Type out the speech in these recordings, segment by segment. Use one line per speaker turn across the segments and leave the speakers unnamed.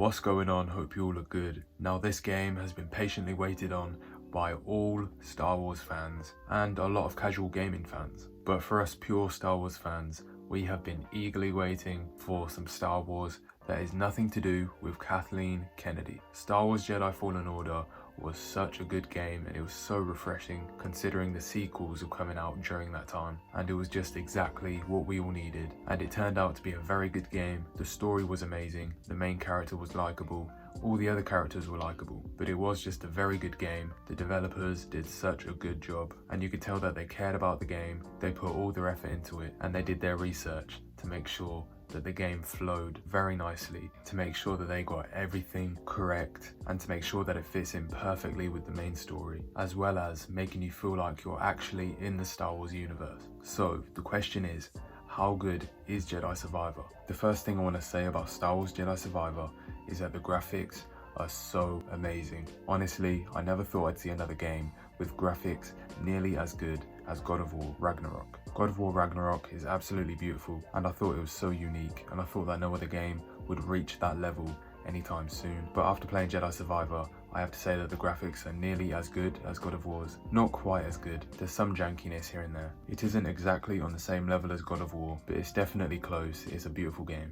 What's going on? Hope you all are good. Now this game has been patiently waited on by all Star Wars fans and a lot of casual gaming fans. But for us pure Star Wars fans, we have been eagerly waiting for some Star Wars that is nothing to do with Kathleen Kennedy. Star Wars Jedi Fallen Order was such a good game, and it was so refreshing considering the sequels were coming out during that time, and it was just exactly what we all needed. And it turned out to be a very good game. The story was amazing, the main character was likable, all the other characters were likable, but it was just a very good game. The developers did such a good job, and you could tell that they cared about the game. They put all their effort into it, and they did their research to make sure that the game flowed very nicely, to make sure that they got everything correct, and to make sure that it fits in perfectly with the main story, as well as making you feel like you're actually in the Star Wars universe. So the question is, how good is Jedi Survivor? The first thing I want to say about Star Wars Jedi Survivor is that the graphics are so amazing. Honestly, I never thought I'd see another game with graphics nearly as good as God of War Ragnarok. God of War Ragnarok is absolutely beautiful, and I thought it was so unique, and I thought that no other game would reach that level anytime soon. But after playing Jedi Survivor, I have to say that the graphics are nearly as good as God of War's. Not quite as good, there's some jankiness here and there. It isn't exactly on the same level as God of War, but it's definitely close. It's a beautiful game.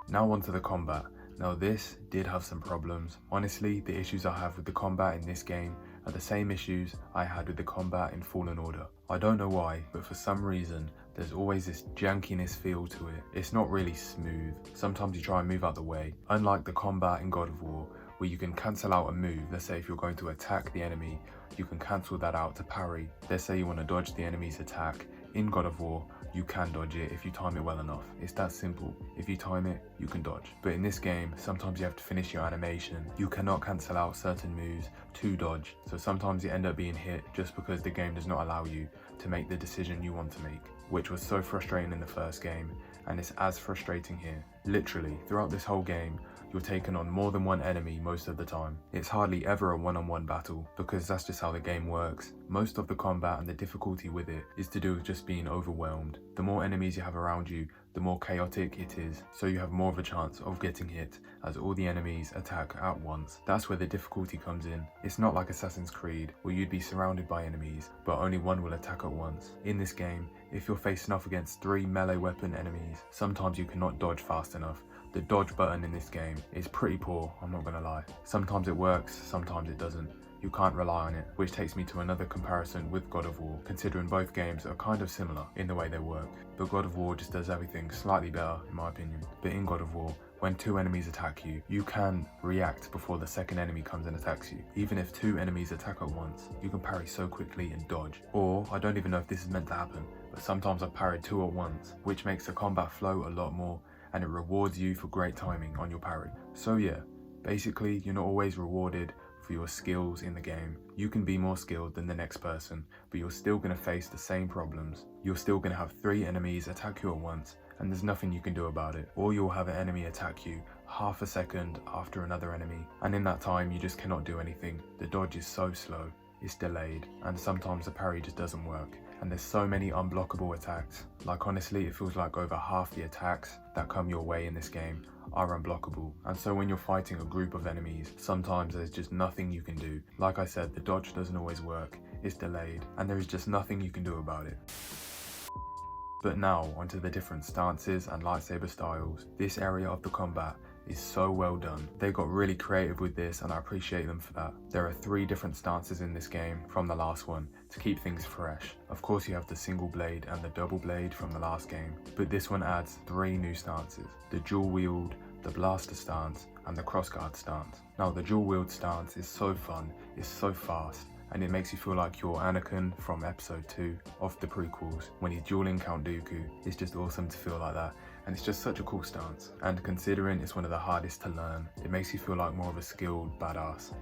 Now onto the combat. Now this did have some problems. Honestly, the issues I have with the combat in this game are the same issues I had with the combat in Fallen Order. I don't know why, but for some reason, there's always this jankiness feel to it. It's not really smooth. Sometimes you try and move out the way. Unlike the combat in God of War, where you can cancel out a move. Let's say if you're going to attack the enemy, you can cancel that out to parry. Let's say you want to dodge the enemy's attack. In God of War, you can dodge it if you time it well enough. It's that simple. If you time it, you can dodge. But in this game, sometimes you have to finish your animation. You cannot cancel out certain moves to dodge. So sometimes you end up being hit just because the game does not allow you to make the decision you want to make, which was so frustrating in the first game, and it's as frustrating here. Literally, throughout this whole game, you're taking on more than one enemy most of the time. It's hardly ever a one-on-one battle, because that's just how the game works. Most of the combat and the difficulty with it is to do with just being overwhelmed. The more enemies you have around you, the more chaotic it is, so you have more of a chance of getting hit as all the enemies attack at once. That's where the difficulty comes in. It's not like Assassin's Creed, where you'd be surrounded by enemies, but only one will attack at once. In this game, if you're facing off against 3 melee weapon enemies, sometimes you cannot dodge fast enough. The dodge button in this game is pretty poor, I'm not gonna lie. Sometimes it works, sometimes it doesn't. You can't rely on it, which takes me to another comparison with God of War, considering both games are kind of similar in the way they work. But God of War just does everything slightly better, in my opinion. But in God of War, when 2 enemies attack you, you can react before the second enemy comes and attacks you. Even if 2 enemies attack at once, you can parry so quickly and dodge. Or, I don't even know if this is meant to happen, but sometimes I've parried 2 at once, which makes the combat flow a lot more, and it rewards you for great timing on your parry. So yeah, basically you're not always rewarded for your skills in the game. You can be more skilled than the next person, but you're still going to face the same problems. You're still going to have 3 enemies attack you at once, and there's nothing you can do about it. Or you'll have an enemy attack you half a second after another enemy, and in that time you just cannot do anything. The dodge is so slow, it's delayed, and sometimes the parry just doesn't work. And there's so many unblockable attacks. Like honestly, it feels like over half the attacks that come your way in this game are unblockable. And so when you're fighting a group of enemies, sometimes there's just nothing you can do. Like I said, the dodge doesn't always work, it's delayed, and there is just nothing you can do about it. But now, onto the different stances and lightsaber styles. This area of the combat is so well done. They got really creative with this, and I appreciate them for that. There are 3 different stances in this game from the last one to keep things fresh. Of course you have the single blade and the double blade from the last game, but this one adds 3 new stances: the dual wield, the blaster stance, and the crossguard stance. Now the dual wield stance is so fun, it's so fast, and it makes you feel like you're Anakin from episode 2 of the prequels when he's dueling Count Dooku. It's just awesome to feel like that. And it's just such a cool stance, and considering it's one of the hardest to learn, it makes you feel like more of a skilled badass.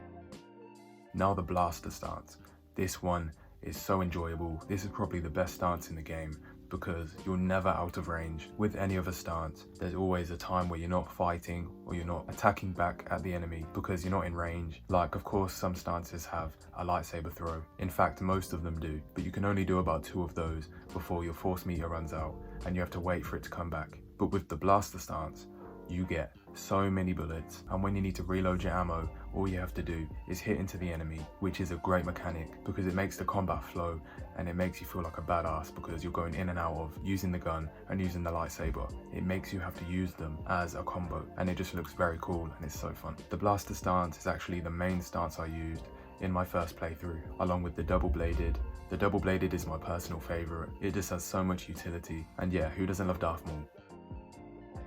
Now the blaster stance. This one is so enjoyable. This is probably the best stance in the game, because you're never out of range. With any other stance, there's always a time where you're not fighting or you're not attacking back at the enemy because you're not in range. Like, of course, some stances have a lightsaber throw. In fact, most of them do, but you can only do about 2 of those before your force meter runs out, and you have to wait for it to come back. But with the blaster stance, you get so many bullets, and when you need to reload your ammo, all you have to do is hit into the enemy, which is a great mechanic because it makes the combat flow and it makes you feel like a badass because you're going in and out of using the gun and using the lightsaber. It makes you have to use them as a combo, and it just looks very cool and it's so fun. The blaster stance is actually the main stance I used in my first playthrough, along with the double-bladed. The double-bladed is my personal favourite. It just has so much utility, and yeah, who doesn't love Darth Maul?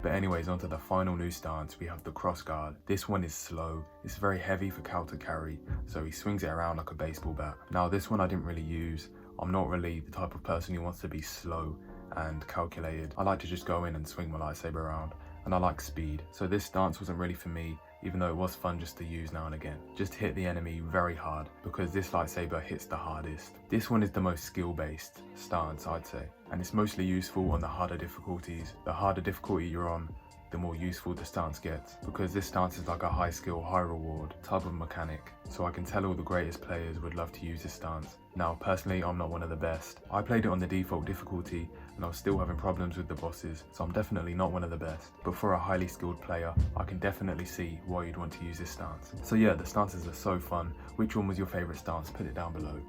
But anyways, onto the final new stance, we have the cross guard. This one is slow, it's very heavy for Cal to carry, so he swings it around like a baseball bat. Now this one I didn't really use. I'm not really the type of person who wants to be slow and calculated. I like to just go in and swing my lightsaber around, and I like speed. So this stance wasn't really for me, even though it was fun just to use now and again. Just hit the enemy very hard, because this lightsaber hits the hardest. This one is the most skill-based stance, I'd say, and it's mostly useful on the harder difficulties. The harder difficulty you're on, the more useful the stance gets, because this stance is like a high skill, high reward type of mechanic. So I can tell all the greatest players would love to use this stance. Now personally, I'm not one of the best. I played it on the default difficulty and I was still having problems with the bosses, so I'm definitely not one of the best. But for a highly skilled player, I can definitely see why you'd want to use this stance. So yeah, the stances are so fun. Which one was your favourite stance? Put it down below.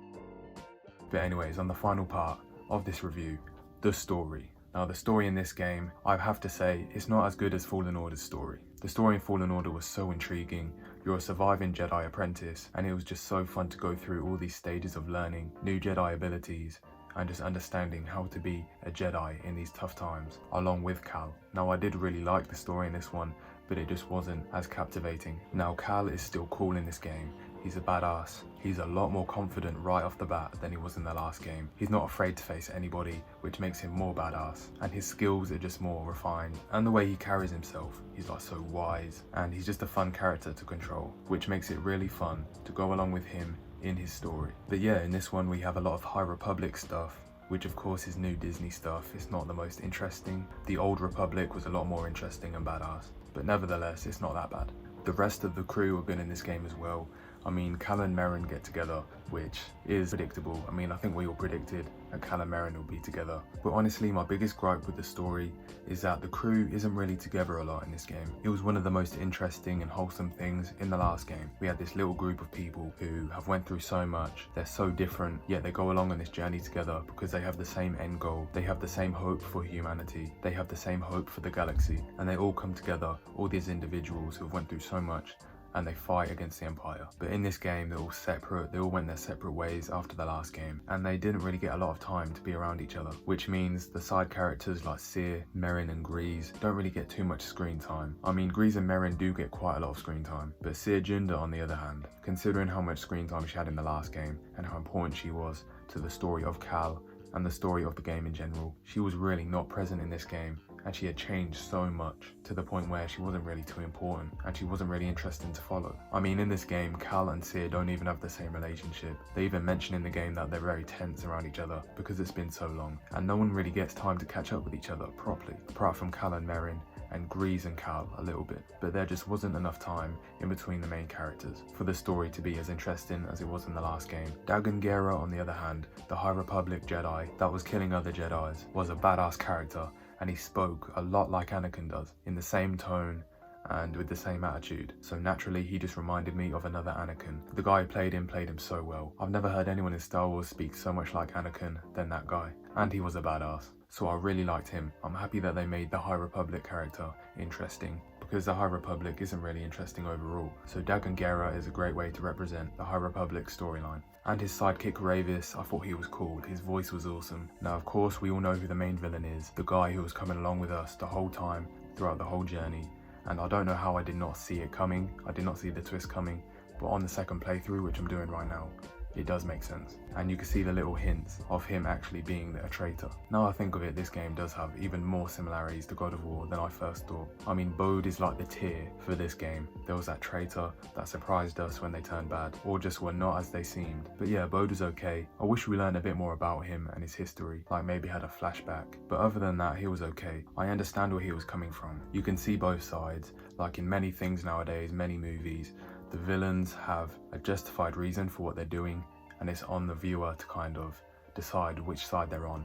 But anyways, on the final part of this review, the story. Now the story in this game, I have to say, it's not as good as Fallen Order's story. The story in Fallen Order was so intriguing. You're a surviving Jedi apprentice, and it was just so fun to go through all these stages of learning new Jedi abilities and just understanding how to be a Jedi in these tough times, along with Cal. Now I did really like the story in this one, but it just wasn't as captivating. Now Cal is still cool in this game. He's a badass. He's a lot more confident right off the bat than he was in the last game. He's not afraid to face anybody, which makes him more badass. And his skills are just more refined. And the way he carries himself, he's like so wise. And he's just a fun character to control, which makes it really fun to go along with him in his story. But yeah, in this one we have a lot of High Republic stuff, which of course is new Disney stuff. It's not the most interesting. The Old Republic was a lot more interesting and badass. But nevertheless, it's not that bad. The rest of the crew are good in this game as well. I mean, Cal and Merrin get together, which is predictable. I mean, I think we all predicted that Cal and Merrin will be together. But honestly, my biggest gripe with the story is that the crew isn't really together a lot in this game. It was one of the most interesting and wholesome things in the last game. We had this little group of people who have went through so much. They're so different, yet they go along on this journey together because they have the same end goal. They have the same hope for humanity. They have the same hope for the galaxy. And they all come together, all these individuals who have went through so much, and they fight against the Empire. But in this game, they're all separate. They all went their separate ways after the last game, and they didn't really get a lot of time to be around each other, which means the side characters like Cere, Merrin and Grease don't really get too much screen time. I mean, Grease and Merrin do get quite a lot of screen time, but Cere Junda, on the other hand, considering how much screen time she had in the last game and how important she was to the story of Cal and the story of the game in general, she was really not present in this game. And she had changed so much to the point where she wasn't really too important and she wasn't really interesting to follow. I mean, in this game, Cal and Cere don't even have the same relationship. They even mention in the game that they're very tense around each other because it's been so long, and no one really gets time to catch up with each other properly, apart from Cal and Merrin and Grease and Cal a little bit. But there just wasn't enough time in between the main characters for the story to be as interesting as it was in the last game. Dagan, on the other hand, the High Republic Jedi that was killing other Jedis, was a badass character, and he spoke a lot like Anakin does, in the same tone and with the same attitude. So naturally, he just reminded me of another Anakin. The guy who played him so well. I've never heard anyone in Star Wars speak so much like Anakin than that guy. And he was a badass. So I really liked him. I'm happy that they made the High Republic character interesting, because the High Republic isn't really interesting overall. So Dagan is a great way to represent the High Republic storyline. And his sidekick Rayvis, I thought he was cool. His voice was awesome. Now of course we all know who the main villain is, the guy who was coming along with us the whole time, throughout the whole journey. And I don't know how I did not see it coming. I did not see the twist coming, but on the second playthrough, which I'm doing right now, it does make sense. And you can see the little hints of him actually being a traitor. Now I think of it, this game does have even more similarities to God of War than I first thought. I mean, Bode is like the tier for this game. There was that traitor that surprised us when they turned bad, or just were not as they seemed. But yeah, Bode is okay. I wish we learned a bit more about him and his history, like maybe had a flashback. But other than that, he was okay. I understand where he was coming from. You can see both sides, like in many things nowadays, many movies. The villains have a justified reason for what they're doing, and it's on the viewer to kind of decide which side they're on,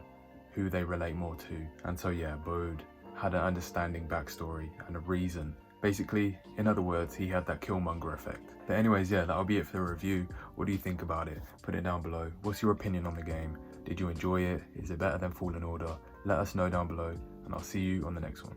who they relate more to. And so yeah, Bode had an understanding backstory and a reason Basically, in other words, he had that Killmonger effect. But anyways, yeah, that'll be it for the review. What do you think about it? Put it down below. What's your opinion on the game? Did you enjoy it? Is it better than Fallen Order? Let us know down below, and I'll see you on the next one.